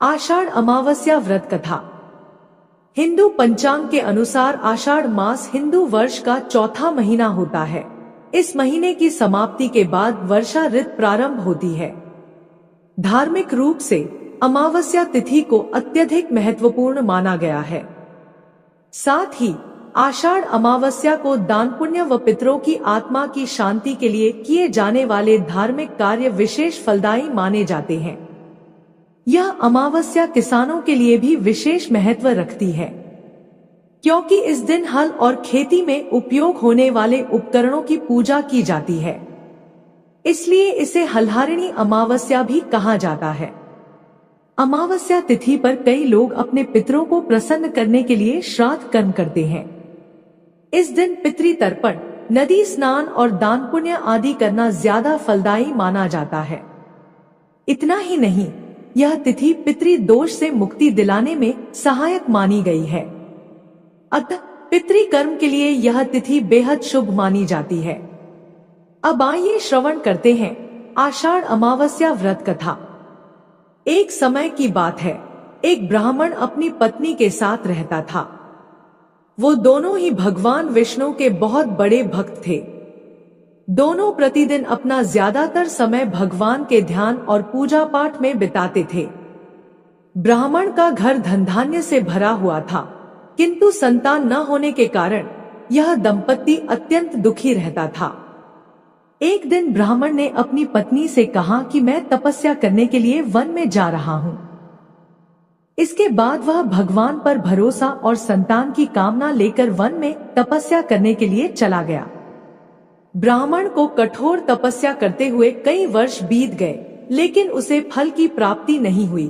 आषाढ़ अमावस्या व्रत कथा। हिंदू पंचांग के अनुसार आषाढ़ मास हिंदू वर्ष का चौथा महीना होता है। इस महीने की समाप्ति के बाद वर्षा ऋतु प्रारंभ होती है। धार्मिक रूप से अमावस्या तिथि को अत्यधिक महत्वपूर्ण माना गया है। साथ ही आषाढ़ अमावस्या को दान पुण्य व पितरों की आत्मा की शांति के लिए किए जाने वाले धार्मिक कार्य विशेष फलदायी माने जाते हैं। यह अमावस्या किसानों के लिए भी विशेष महत्व रखती है, क्योंकि इस दिन हल और खेती में उपयोग होने वाले उपकरणों की पूजा की जाती है। इसलिए इसे हलहारिणी अमावस्या भी कहा जाता है। अमावस्या तिथि पर कई लोग अपने पितरों को प्रसन्न करने के लिए श्राद्ध कर्म करते हैं। इस दिन पितृ तर्पण, नदी स्नान और दान पुण्य आदि करना ज्यादा फलदायी माना जाता है। इतना ही नहीं, यह तिथि पितृ दोष से मुक्ति दिलाने में सहायक मानी गई है। अतः पितृ कर्म के लिए यह तिथि बेहद शुभ मानी जाती है। अब आइए श्रवण करते हैं आषाढ़ अमावस्या व्रत कथा। एक समय की बात है, एक ब्राह्मण अपनी पत्नी के साथ रहता था। वो दोनों ही भगवान विष्णु के बहुत बड़े भक्त थे। दोनों प्रतिदिन अपना ज्यादातर समय भगवान के ध्यान और पूजा पाठ में बिताते थे। ब्राह्मण का घर धन धान्य से भरा हुआ था, किंतु संतान न होने के कारण यह दंपति अत्यंत दुखी रहता था। एक दिन ब्राह्मण ने अपनी पत्नी से कहा कि मैं तपस्या करने के लिए वन में जा रहा हूँ। इसके बाद वह भगवान पर भरोसा और संतान की कामना लेकर वन में तपस्या करने के लिए चला गया। ब्राह्मण को कठोर तपस्या करते हुए कई वर्ष बीत गए, लेकिन उसे फल की प्राप्ति नहीं हुई।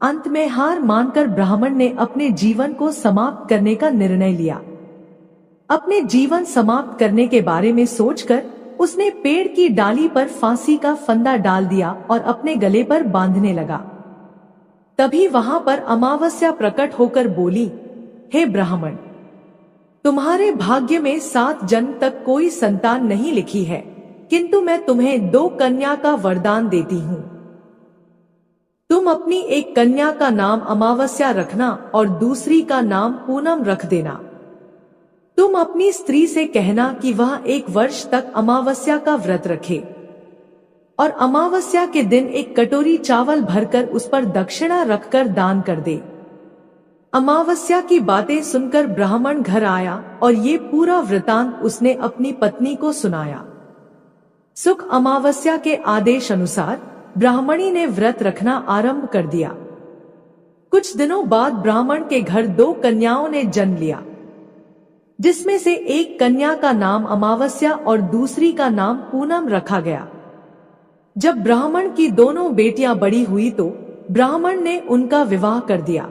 अंत में हार मानकर ब्राह्मण ने अपने जीवन को समाप्त करने का निर्णय लिया। अपने जीवन समाप्त करने के बारे में सोचकर उसने पेड़ की डाली पर फांसी का फंदा डाल दिया और अपने गले पर बांधने लगा। तभी वहां पर अमावस्या प्रकट होकर बोली, हे ब्राह्मण, तुम्हारे भाग्य में 7 जन्म तक कोई संतान नहीं लिखी है, किंतु मैं तुम्हें 2 कन्या का वरदान देती हूँ। तुम अपनी एक कन्या का नाम अमावस्या रखना और दूसरी का नाम पूनम रख देना। तुम अपनी स्त्री से कहना कि वह 1 वर्ष तक अमावस्या का व्रत रखे और अमावस्या के दिन 1 कटोरी चावल भरकर उस पर दक्षिणा रखकर दान कर दे। अमावस्या की बातें सुनकर ब्राह्मण घर आया और ये पूरा वृतांत उसने अपनी पत्नी को सुनाया। सुख अमावस्या के आदेश अनुसार ब्राह्मणी ने व्रत रखना आरंभ कर दिया। कुछ दिनों बाद ब्राह्मण के घर 2 कन्याओं ने जन्म लिया, जिसमें से एक कन्या का नाम अमावस्या और दूसरी का नाम पूनम रखा गया। जब ब्राह्मण की दोनों बेटियां बड़ी हुई तो ब्राह्मण ने उनका विवाह कर दिया।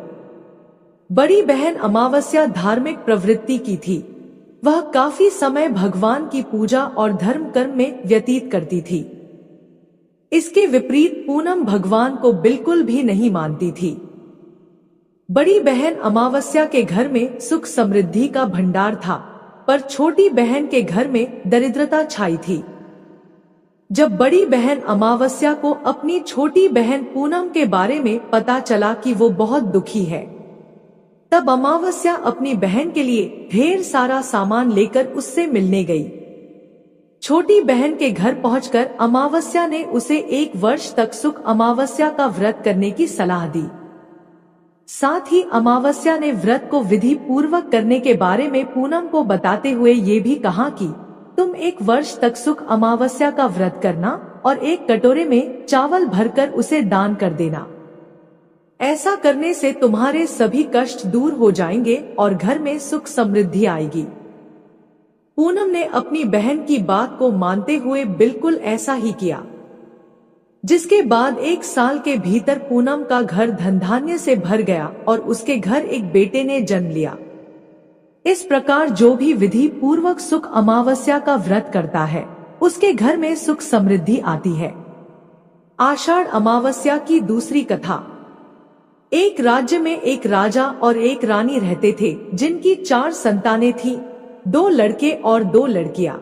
बड़ी बहन अमावस्या धार्मिक प्रवृत्ति की थी। वह काफी समय भगवान की पूजा और धर्म कर्म में व्यतीत करती थी। इसके विपरीत पूनम भगवान को बिल्कुल भी नहीं मानती थी। बड़ी बहन अमावस्या के घर में सुख समृद्धि का भंडार था, पर छोटी बहन के घर में दरिद्रता छाई थी। जब बड़ी बहन अमावस्या को अपनी छोटी बहन पूनम के बारे में पता चला कि वो बहुत दुखी है, तब अमावस्या अपनी बहन के लिए ढेर सारा सामान लेकर उससे मिलने गई। छोटी बहन के घर पहुंचकर अमावस्या ने उसे 1 वर्ष तक सुख अमावस्या का व्रत करने की सलाह दी। साथ ही अमावस्या ने व्रत को विधि पूर्वक करने के बारे में पूनम को बताते हुए ये भी कहा कि तुम 1 वर्ष तक सुख अमावस्या का व्रत करना और 1 कटोरे में चावल भरकर उसे दान कर देना। ऐसा करने से तुम्हारे सभी कष्ट दूर हो जाएंगे और घर में सुख समृद्धि आएगी। पूनम ने अपनी बहन की बात को मानते हुए बिल्कुल ऐसा ही किया, जिसके बाद 1 साल के भीतर पूनम का घर धन धान्य से भर गया और उसके घर एक बेटे ने जन्म लिया। इस प्रकार जो भी विधि पूर्वक सुख अमावस्या का व्रत करता है, उसके घर में सुख समृद्धि आती है। आषाढ़ अमावस्या की दूसरी कथा। एक राज्य में एक राजा और एक रानी रहते थे, जिनकी 4 संतानें थीं, 2 लड़के और 2 लड़कियां।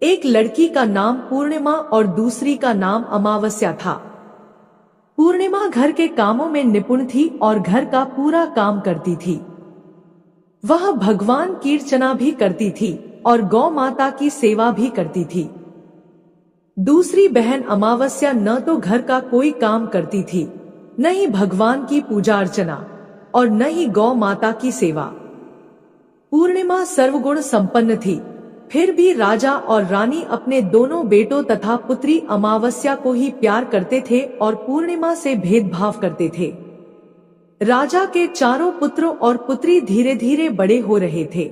एक लड़की का नाम पूर्णिमा और दूसरी का नाम अमावस्या था। पूर्णिमा घर के कामों में निपुण थी और घर का पूरा काम करती थी। वह भगवान की अर्चना भी करती थी और गौ माता की सेवा भी करती थी। दूसरी बहन अमावस्या न तो घर का कोई काम करती थी, न ही भगवान की पूजा अर्चना और न ही गौ माता की सेवा। पूर्णिमा सर्वगुण संपन्न थी, फिर भी राजा और रानी अपने दोनों बेटों तथा पुत्री अमावस्या को ही प्यार करते थे और पूर्णिमा से भेदभाव करते थे। राजा के चारों पुत्रों और पुत्री धीरे धीरे बड़े हो रहे थे।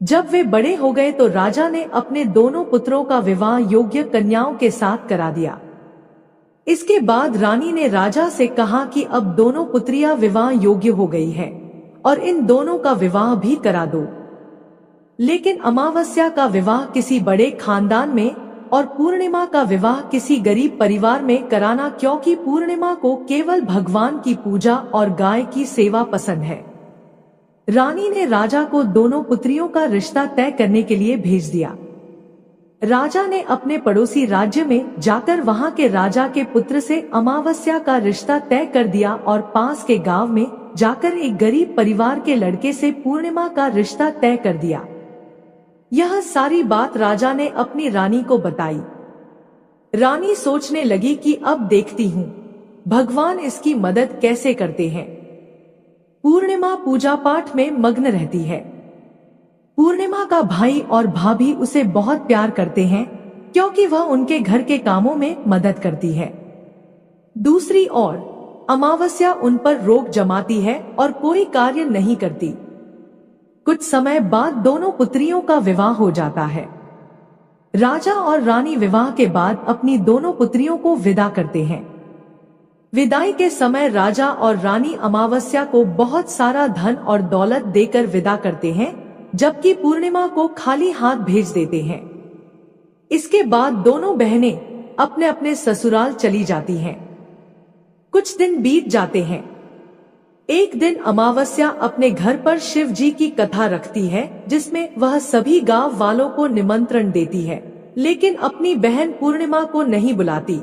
जब वे बड़े हो गए तो राजा ने अपने दोनों पुत्रों का विवाह योग्य कन्याओं के साथ करा दिया। इसके बाद रानी ने राजा से कहा कि अब दोनों पुत्रियां विवाह योग्य हो गई है और इन दोनों का विवाह भी करा दो। लेकिन अमावस्या का विवाह किसी बड़े खानदान में और पूर्णिमा का विवाह किसी गरीब परिवार में कराना, क्योंकि पूर्णिमा को केवल भगवान की पूजा और गाय की सेवा पसंद है। रानी ने राजा को दोनों पुत्रियों का रिश्ता तय करने के लिए भेज दिया। राजा ने अपने पड़ोसी राज्य में जाकर वहां के राजा के पुत्र से अमावस्या का रिश्ता तय कर दिया और पास के गांव में जाकर एक गरीब परिवार के लड़के से पूर्णिमा का रिश्ता तय कर दिया। यह सारी बात राजा ने अपनी रानी को बताई। रानी सोचने लगी कि अब देखती हूँ भगवान इसकी मदद कैसे करते हैं। पूर्णिमा पूजा पाठ में मग्न रहती है। पूर्णिमा का भाई और भाभी उसे बहुत प्यार करते हैं क्योंकि वह उनके घर के कामों में मदद करती है। दूसरी ओर अमावस्या उन पर रोक जमाती है और कोई कार्य नहीं करती। कुछ समय बाद दोनों पुत्रियों का विवाह हो जाता है। राजा और रानी विवाह के बाद अपनी दोनों पुत्रियों को विदा करते हैं। विदाई के समय राजा और रानी अमावस्या को बहुत सारा धन और दौलत देकर विदा करते हैं, जबकि पूर्णिमा को खाली हाथ भेज देते हैं। इसके बाद दोनों बहनें अपने अपने ससुराल चली जाती हैं। कुछ दिन बीत जाते हैं। एक दिन अमावस्या अपने घर पर शिव जी की कथा रखती है, जिसमें वह सभी गांव वालों को निमंत्रण देती है, लेकिन अपनी बहन पूर्णिमा को नहीं बुलाती।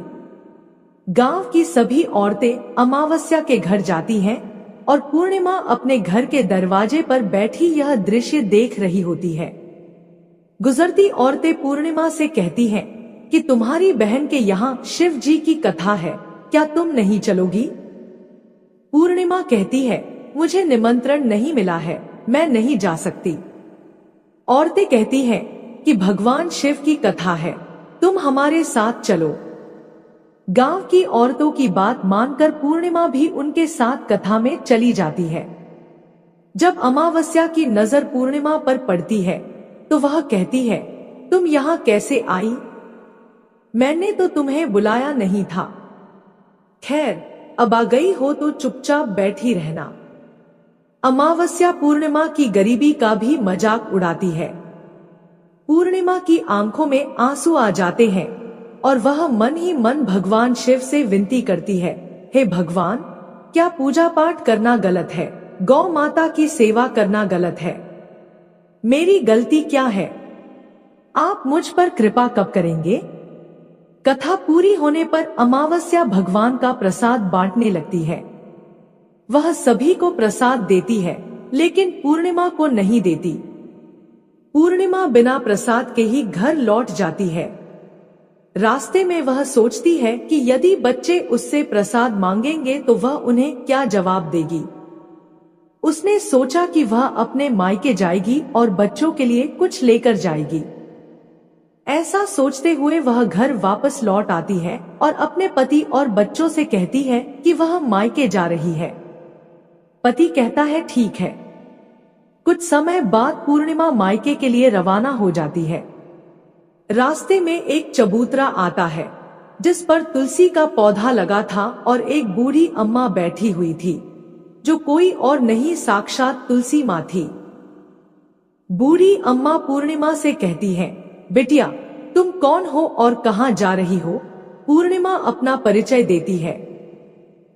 गांव की सभी औरतें अमावस्या के घर जाती हैं और पूर्णिमा अपने घर के दरवाजे पर बैठी यह दृश्य देख रही होती है। गुजरती औरतें पूर्णिमा से कहती हैं कि तुम्हारी बहन के यहाँ शिव जी की कथा है, क्या तुम नहीं चलोगी? पूर्णिमा कहती है, मुझे निमंत्रण नहीं मिला है, मैं नहीं जा सकती। औरतें कहती हैं कि भगवान शिव की कथा है, तुम हमारे साथ चलो। गांव की औरतों की बात मानकर पूर्णिमा भी उनके साथ कथा में चली जाती है। जब अमावस्या की नजर पूर्णिमा पर पड़ती है तो वह कहती है, तुम यहाँ कैसे आई? मैंने तो तुम्हें बुलाया नहीं था। खैर, अब आ गई हो तो चुपचाप बैठी रहना। अमावस्या पूर्णिमा की गरीबी का भी मजाक उड़ाती है। पूर्णिमा की आंखों में आंसू आ जाते हैं और वह मन ही मन भगवान शिव से विनती करती है, हे भगवान, क्या पूजा पाठ करना गलत है? गौ माता की सेवा करना गलत है? मेरी गलती क्या है? आप मुझ पर कृपा कब करेंगे? कथा पूरी होने पर अमावस्या भगवान का प्रसाद बांटने लगती है। वह सभी को प्रसाद देती है, लेकिन पूर्णिमा को नहीं देती। पूर्णिमा बिना प्रसाद के ही घर लौट जाती है। रास्ते में वह सोचती है कि यदि बच्चे उससे प्रसाद मांगेंगे तो वह उन्हें क्या जवाब देगी। उसने सोचा कि वह अपने मायके जाएगी और बच्चों के लिए कुछ लेकर जाएगी। ऐसा सोचते हुए वह घर वापस लौट आती है और अपने पति और बच्चों से कहती है कि वह मायके जा रही है। पति कहता है, ठीक है। कुछ समय बाद पूर्णिमा मायके के लिए रवाना हो जाती है। रास्ते में एक चबूतरा आता है, जिस पर तुलसी का पौधा लगा था और एक बूढ़ी अम्मा बैठी हुई थी, जो कोई और नहीं साक्षात तुलसी माँ थी। बूढ़ी अम्मा पूर्णिमा से कहती है, बिटिया, तुम कौन हो और कहाँ जा रही हो? पूर्णिमा अपना परिचय देती है।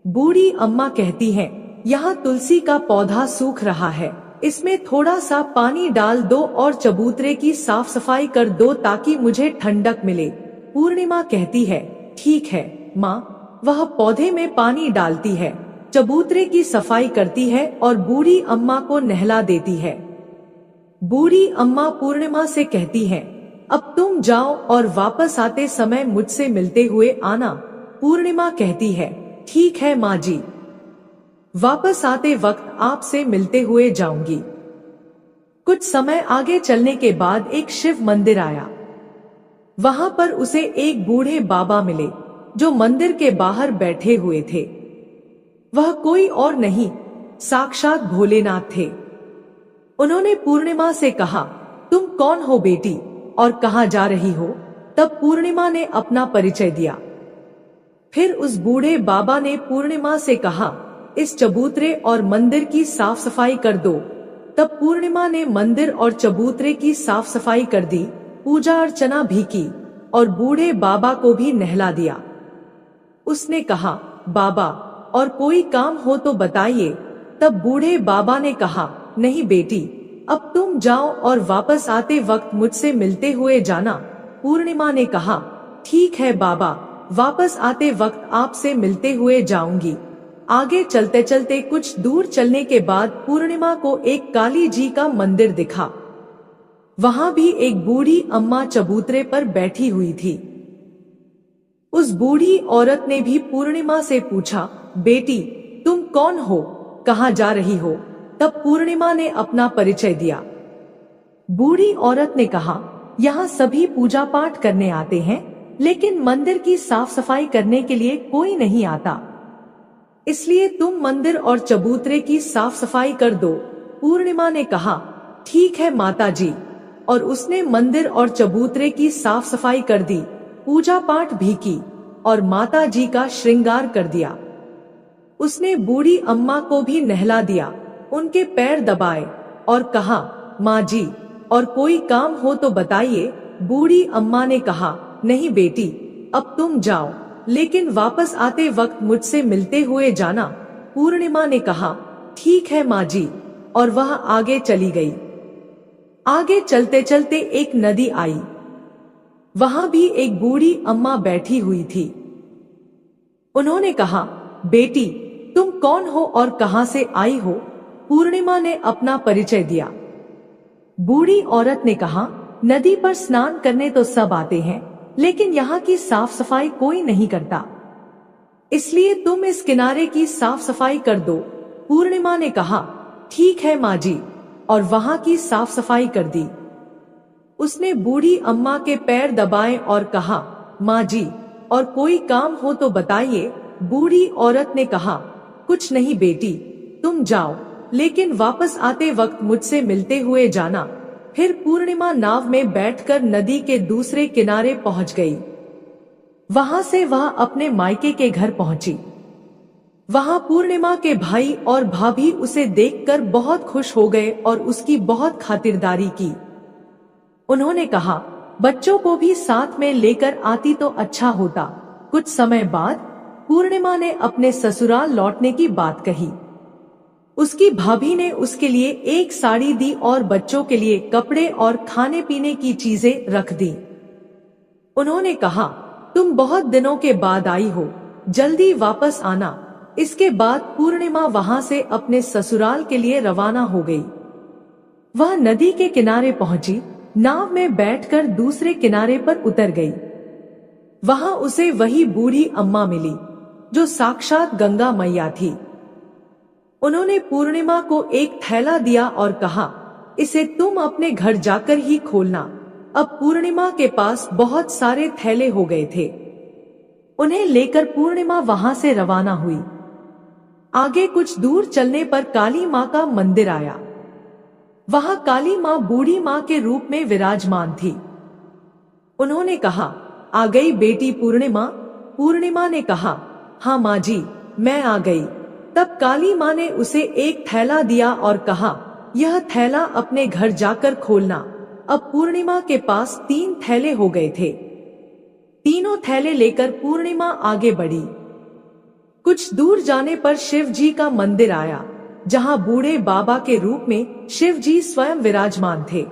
बूढ़ी अम्मा कहती है, यहाँ तुलसी का पौधा सूख रहा है, इसमें थोड़ा सा पानी डाल दो और चबूतरे की साफ सफाई कर दो ताकि मुझे ठंडक मिले। पूर्णिमा कहती है, ठीक है माँ। वह पौधे में पानी डालती है, चबूतरे की सफाई करती है और बूढ़ी अम्मा को नहला देती है। बूढ़ी अम्मा पूर्णिमा से कहती है, अब तुम जाओ और वापस आते समय मुझसे मिलते हुए आना। पूर्णिमा कहती है, ठीक है माँ जी, वापस आते वक्त आपसे मिलते हुए जाऊंगी। कुछ समय आगे चलने के बाद एक शिव मंदिर आया। वहां पर उसे एक बूढ़े बाबा मिले जो मंदिर के बाहर बैठे हुए थे। वह कोई और नहीं, साक्षात भोलेनाथ थे। उन्होंने पूर्णिमा से कहा, तुम कौन हो बेटी और कहां जा रही हो? तब पूर्णिमा ने अपना परिचय दिया। फिर उस बूढ़े बाबा ने पूर्णिमा से कहा, इस चबूतरे और मंदिर की साफ सफाई कर दो। तब पूर्णिमा ने मंदिर और चबूतरे की साफ सफाई कर दी, पूजा अर्चना भी की और बूढ़े बाबा को भी नहला दिया। उसने कहा, बाबा और कोई काम हो तो बताइए। तब बूढ़े बाबा ने कहा, नहीं बेटी, अब तुम जाओ और वापस आते वक्त मुझसे मिलते हुए जाना। पूर्णिमा ने कहा, ठीक है बाबा, वापस आते वक्त आपसे मिलते हुए जाऊंगी। आगे चलते चलते कुछ दूर चलने के बाद पूर्णिमा को एक काली जी का मंदिर दिखा। वहां भी एक बूढ़ी अम्मा चबूतरे पर बैठी हुई थी। उस बूढ़ी औरत ने भी पूर्णिमा से पूछा, बेटी तुम कौन हो, कहां जा रही हो? तब पूर्णिमा ने अपना परिचय दिया। बूढ़ी औरत ने कहा, यहाँ सभी पूजा पाठ करने आते हैं, लेकिन मंदिर की साफ सफाई करने के लिए कोई नहीं आता, इसलिए तुम मंदिर और चबूतरे की साफ सफाई कर दो। पूर्णिमा ने कहा, ठीक है माता जी, और उसने मंदिर और चबूतरे की साफ सफाई कर दी, पूजा पाठ भी की और माता जी का श्रृंगार कर दिया। उसने बूढ़ी अम्मा को भी नहला दिया, उनके पैर दबाए और कहा, माँ जी और कोई काम हो तो बताइए। बूढ़ी अम्मा ने कहा, नहीं बेटी, अब तुम जाओ, लेकिन वापस आते वक्त मुझसे मिलते हुए जाना। पूर्णिमा ने कहा, ठीक है माँ जी, और वह आगे चली गई। आगे चलते चलते एक नदी आई। वहां भी एक बूढ़ी अम्मा बैठी हुई थी। उन्होंने कहा, बेटी तुम कौन हो और कहां से आई हो? पूर्णिमा ने अपना परिचय दिया। बूढ़ी औरत ने कहा, नदी पर स्नान करने तो सब आते हैं, लेकिन यहाँ की साफ सफाई कोई नहीं करता, इसलिए तुम इस किनारे की साफ सफाई कर दो। पूर्णिमा ने कहा, ठीक है माँ जी, और वहां की साफ सफाई कर दी। उसने बूढ़ी अम्मा के पैर दबाए और कहा, माँ जी और कोई काम हो तो बताइए। बूढ़ी औरत ने कहा, कुछ नहीं बेटी, तुम जाओ, लेकिन वापस आते वक्त मुझसे मिलते हुए जाना। फिर पूर्णिमा नाव में बैठकर नदी के दूसरे किनारे पहुंच गई। वहां से वह अपने मायके के घर पहुंची। वहां पूर्णिमा के भाई और भाभी उसे देखकर बहुत खुश हो गए और उसकी बहुत खातिरदारी की। उन्होंने कहा, बच्चों को भी साथ में लेकर आती तो अच्छा होता। कुछ समय बाद पूर्णिमा ने अपने ससुराल लौटने की बात कही। उसकी भाभी ने उसके लिए एक साड़ी दी और बच्चों के लिए कपड़े और खाने पीने की चीजें रख दी। उन्होंने कहा, तुम बहुत दिनों के बाद आई हो, जल्दी वापस आना। इसके बाद पूर्णिमा वहां से अपने ससुराल के लिए रवाना हो गई। वह नदी के किनारे पहुंची, नाव में बैठकर दूसरे किनारे पर उतर गई। वहां उसे वही बूढ़ी अम्मा मिली जो साक्षात गंगा मैया थी। उन्होंने पूर्णिमा को एक थैला दिया और कहा, इसे तुम अपने घर जाकर ही खोलना। अब पूर्णिमा के पास बहुत सारे थैले हो गए थे। उन्हें लेकर पूर्णिमा वहां से रवाना हुई। आगे कुछ दूर चलने पर काली माँ का मंदिर आया। वहां काली माँ बूढ़ी माँ के रूप में विराजमान थी। उन्होंने कहा, आ गई बेटी पूर्णिमा? पूर्णिमा ने कहा, हाँ माँ जी, मैं आ गई। तब काली माँ ने उसे एक थैला दिया और कहा, यह थैला अपने घर जाकर खोलना। अब पूर्णिमा के पास 3 थैले हो गए थे। तीनों थैले लेकर पूर्णिमा आगे बढ़ी। कुछ दूर जाने पर शिव जी का मंदिर आया, जहां बूढ़े बाबा के रूप में शिव जी स्वयं विराजमान थे।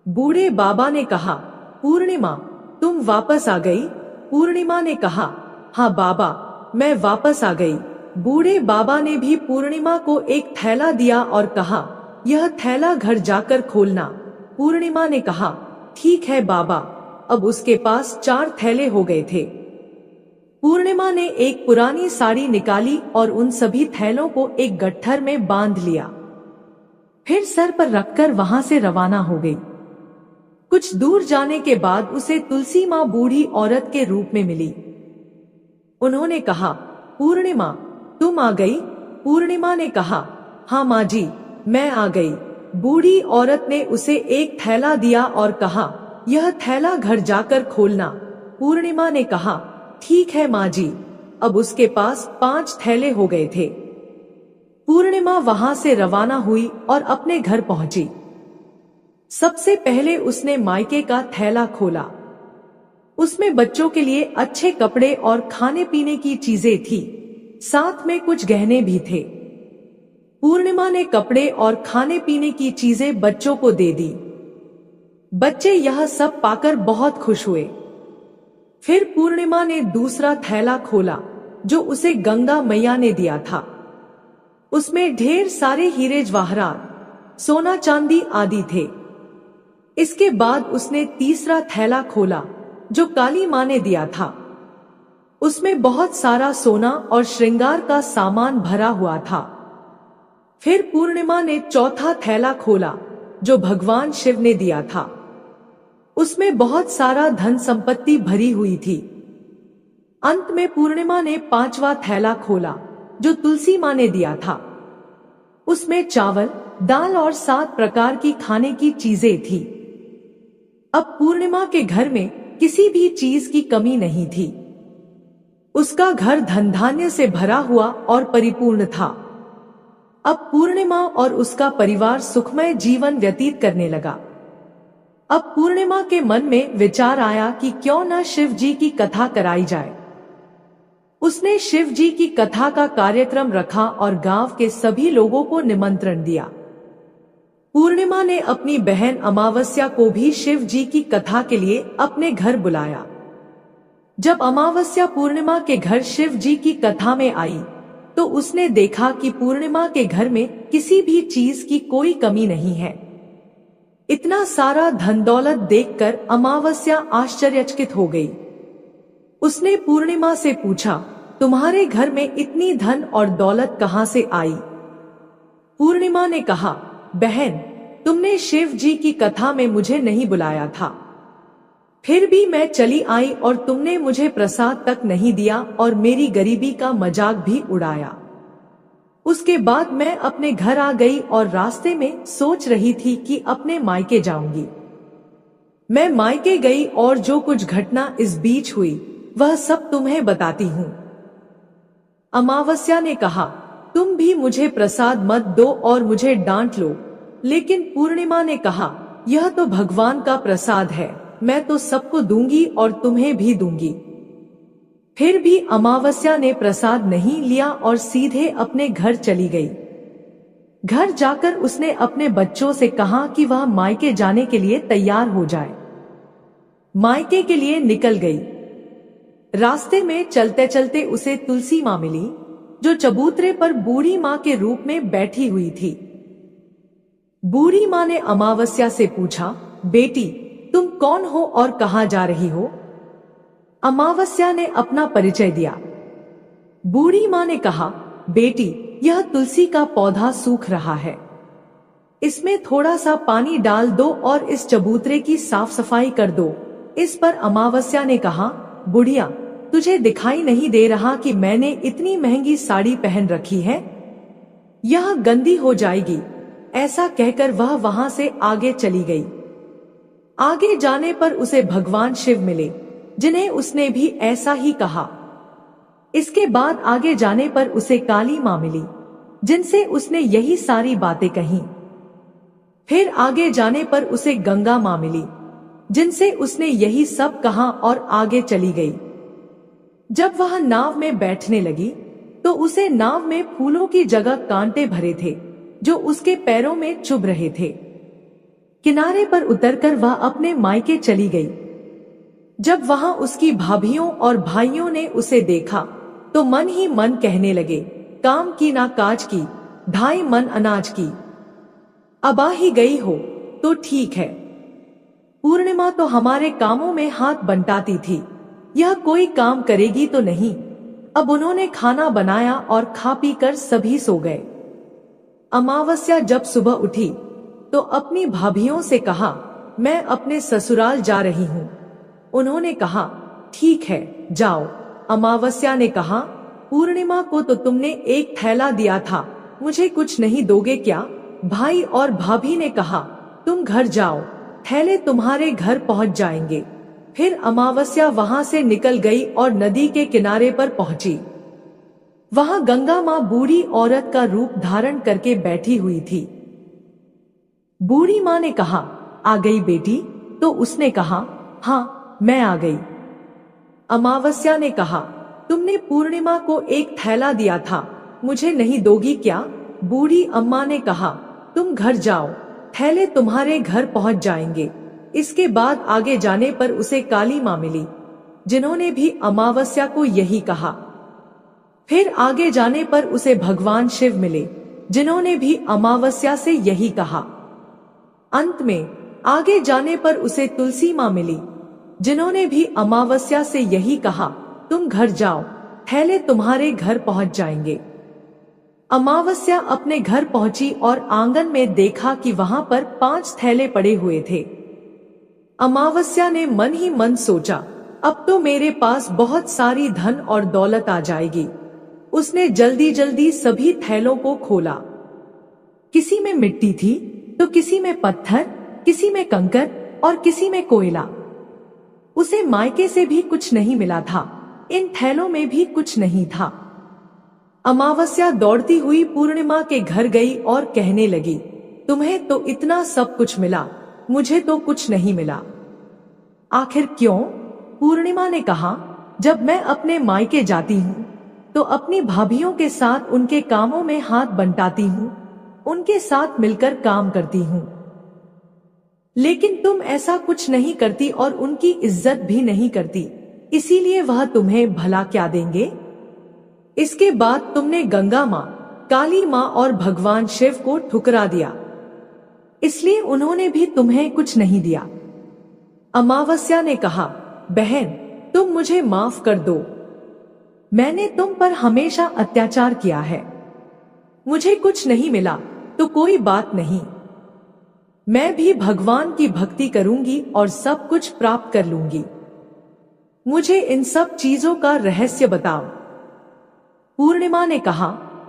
बूढ़े बाबा ने कहा, पूर्णिमा तुम वापस आ गई? पूर्णिमा ने कहा, हाँ बाबा, मैं वापस आ गई। बूढ़े बाबा ने भी पूर्णिमा को एक थैला दिया और कहा, यह थैला घर जाकर खोलना। पूर्णिमा ने कहा, ठीक है बाबा। अब उसके पास 4 थैले हो गए थे। पूर्णिमा ने एक पुरानी साड़ी निकाली और उन सभी थैलों को एक गट्ठर में बांध लिया। फिर सर पर रखकर वहां से रवाना हो गई। कुछ दूर जाने के बाद उसे तुलसी माँ बूढ़ी औरत के रूप में मिली। उन्होंने कहा, पूर्णिमा तुम आ गई? पूर्णिमा ने कहा, हाँ माँ जी, मैं आ गई। बूढ़ी औरत ने उसे एक थैला दिया और कहा, यह थैला घर जाकर खोलना। पूर्णिमा ने कहा, ठीक है माँ जी। अब उसके पास 5 थैले हो गए थे। पूर्णिमा वहां से रवाना हुई और अपने घर पहुंची। सबसे पहले उसने मायके का थैला खोला। उसमें बच्चों के लिए अच्छे कपड़े और खाने पीने की चीजें थी, साथ में कुछ गहने भी थे। पूर्णिमा ने कपड़े और खाने पीने की चीजें बच्चों को दे दी। बच्चे यह सब पाकर बहुत खुश हुए। फिर पूर्णिमा ने दूसरा थैला खोला जो उसे गंगा मैया ने दिया था। उसमें ढेर सारे हीरे जवाहरात, सोना चांदी आदि थे। इसके बाद उसने तीसरा थैला खोला जो काली माँ ने दिया था। उसमें बहुत सारा सोना और श्रृंगार का सामान भरा हुआ था। फिर पूर्णिमा ने चौथा थैला खोला जो भगवान शिव ने दिया था। उसमें बहुत सारा धन संपत्ति भरी हुई थी। अंत में पूर्णिमा ने 5वां थैला खोला जो तुलसी माँ ने दिया था। उसमें चावल, दाल और 7 प्रकार की खाने की चीजें थी। अब पूर्णिमा के घर में किसी भी चीज की कमी नहीं थी। उसका घर धन धान्य से भरा हुआ और परिपूर्ण था। अब पूर्णिमा और उसका परिवार सुखमय जीवन व्यतीत करने लगा। अब पूर्णिमा के मन में विचार आया कि क्यों न शिव जी की कथा कराई जाए। उसने शिव जी की कथा का कार्यक्रम रखा और गांव के सभी लोगों को निमंत्रण दिया। पूर्णिमा ने अपनी बहन अमावस्या को भी शिव जी की कथा के लिए अपने घर बुलाया। जब अमावस्या पूर्णिमा के घर शिव जी की कथा में आई तो उसने देखा कि पूर्णिमा के घर में किसी भी चीज की कोई कमी नहीं है। इतना सारा धन दौलत देखकर अमावस्या आश्चर्यचकित हो गई। उसने पूर्णिमा से पूछा, तुम्हारे घर में इतनी धन और दौलत कहां से आई? पूर्णिमा ने कहा, बहन, तुमने शिव जी की कथा में मुझे नहीं बुलाया था, फिर भी मैं चली आई और तुमने मुझे प्रसाद तक नहीं दिया और मेरी गरीबी का मजाक भी उड़ाया। उसके बाद मैं अपने घर आ गई और रास्ते में सोच रही थी कि अपने मायके जाऊंगी। मैं मायके गई और जो कुछ घटना इस बीच हुई वह सब तुम्हें बताती हूँ। अमावस्या ने कहा, तुम भी मुझे प्रसाद मत दो और मुझे डांट लो। लेकिन पूर्णिमा ने कहा, यह तो भगवान का प्रसाद है, मैं तो सबको दूंगी और तुम्हें भी दूंगी। फिर भी अमावस्या ने प्रसाद नहीं लिया और सीधे अपने घर चली गई। घर जाकर उसने अपने बच्चों से कहा कि वह मायके जाने के लिए तैयार हो जाए। मायके के लिए निकल गई। रास्ते में चलते चलते उसे तुलसी माँ मिली जो चबूतरे पर बूढ़ी माँ के रूप में बैठी हुई थी। बूढ़ी माँ ने अमावस्या से पूछा, बेटी, तुम कौन हो और कहाँ जा रही हो? अमावस्या ने अपना परिचय दिया। बूढ़ी माँ ने कहा, बेटी, यह तुलसी का पौधा सूख रहा है, इसमें थोड़ा सा पानी डाल दो और इस चबूतरे की साफ सफाई कर दो। इस पर अमावस्या ने कहा, बुढ़िया, तुझे दिखाई नहीं दे रहा कि मैंने इतनी महंगी साड़ी पहन रखी है? यह गंदी हो जाएगी। ऐसा कहकर वह वहां से आगे चली गई। आगे जाने पर उसे भगवान शिव मिले जिन्हें उसने भी ऐसा ही कहा। इसके बाद आगे जाने पर उसे काली माँ मिली जिनसे उसने यही सारी बातें कही। फिर आगे जाने पर उसे गंगा माँ मिली जिनसे उसने यही सब कहा और आगे चली गई। जब वह नाव में बैठने लगी तो उसे नाव में फूलों की जगह कांटे भरे थे जो उसके पैरों में चुभ रहे थे। किनारे पर उतरकर वह अपने मायके चली गई। जब वहां उसकी भाभियों और भाइयों ने उसे देखा तो मन ही मन कहने लगे, काम की ना काज की, 2.5 मन अनाज की। अब आ ही गई हो तो ठीक है। पूर्णिमा तो हमारे कामों में हाथ बंटाती थी, यह कोई काम करेगी तो नहीं। अब उन्होंने खाना बनाया और खा पी कर सभी सो गए। अमावस्या जब सुबह उठी तो अपनी भाभियों से कहा, मैं अपने ससुराल जा रही हूँ। उन्होंने कहा, ठीक है जाओ। अमावस्या ने कहा, पूर्णिमा को तो तुमने एक थैला दिया था, मुझे कुछ नहीं दोगे क्या? भाई और भाभी ने कहा, तुम घर जाओ, थैले तुम्हारे घर पहुंच जाएंगे। फिर अमावस्या वहां से निकल गई और नदी के किनारे पर पहुंची। वहां गंगा माँ बूढ़ी औरत का रूप धारण करके बैठी हुई थी। बूढ़ी माँ ने कहा, आ गई बेटी? तो उसने कहा, हाँ मैं आ गई। अमावस्या ने कहा, तुमने पूर्णिमा को एक थैला दिया था, मुझे नहीं दोगी क्या? बूढ़ी अम्मा ने कहा, तुम घर जाओ, थैले तुम्हारे घर पहुंच जाएंगे। इसके बाद आगे जाने पर उसे काली माँ मिली, जिन्होंने भी अमावस्या को यही कहा। फिर आगे जाने पर उसे भगवान शिव मिले, जिन्होंने भी अमावस्या से यही कहा। अंत में आगे जाने पर उसे तुलसी माँ मिली, जिन्होंने भी अमावस्या से यही कहा, तुम घर जाओ, थैले तुम्हारे घर पहुंच जाएंगे। अमावस्या अपने घर पहुंची और आंगन में देखा कि वहां पर 5 थैले पड़े हुए थे। अमावस्या ने मन ही मन सोचा, अब तो मेरे पास बहुत सारी धन और दौलत आ जाएगी। उसने जल्दी जल्दी सभी थैलों को खोला। किसी में मिट्टी थी तो किसी में पत्थर, किसी में कंकर और किसी में कोयला। उसे मायके से भी कुछ नहीं मिला था, इन थैलों में भी कुछ नहीं था। अमावस्या दौड़ती हुई पूर्णिमा के घर गई और कहने लगी, तुम्हें तो इतना सब कुछ मिला, मुझे तो कुछ नहीं मिला। आखिर क्यों? पूर्णिमा ने कहा, जब मैं अपने मायके जाती हूँ तो अपनी भाभियों के साथ उनके कामों में हाथ बंटाती हूँ, उनके साथ मिलकर काम करती हूँ। लेकिन तुम ऐसा कुछ नहीं करती और उनकी इज्जत भी नहीं करती, इसीलिए वह तुम्हें भला क्या देंगे? इसके बाद तुमने गंगा माँ, काली माँ और भगवान शिव को ठुकरा दिया, इसलिए उन्होंने भी तुम्हें कुछ नहीं दिया। अमावस्या ने कहा, बहन तुम मुझे माफ कर दो, मैंने तुम पर हमेशा अत्याचार किया है। मुझे कुछ नहीं मिला तो कोई बात नहीं, मैं भी भगवान की भक्ति करूंगी और सब कुछ प्राप्त कर लूंगी। मुझे इन सब चीजों का रहस्य बताओ। पूर्णिमा ने कहा,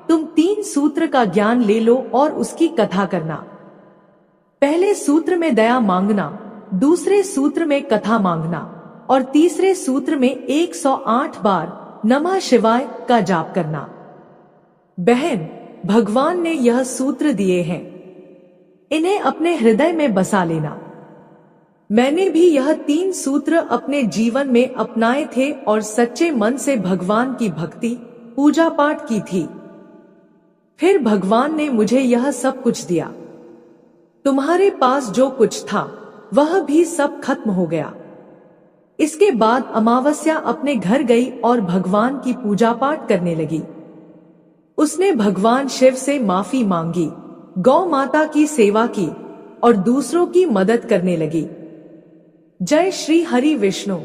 तुम 3 सूत्र का ज्ञान ले लो और उसकी कथा करना। पहले सूत्र में दया मांगना, दूसरे सूत्र में कथा मांगना और तीसरे सूत्र में 108 बार नमः शिवाय का जाप करना। बहन, भगवान ने यह सूत्र दिए हैं, इन्हें अपने हृदय में बसा लेना। मैंने भी यह 3 सूत्र अपने जीवन में अपनाए थे और सच्चे मन से भगवान की भक्ति पूजा पाठ की थी। फिर भगवान ने मुझे यह सब कुछ दिया। तुम्हारे पास जो कुछ था वह भी सब खत्म हो गया। इसके बाद अमावस्या अपने घर गई और भगवान की पूजा पाठ करने लगी। उसने भगवान शिव से माफी मांगी, गौ माता की सेवा की और दूसरों की मदद करने लगी। जय श्री हरि विष्णु।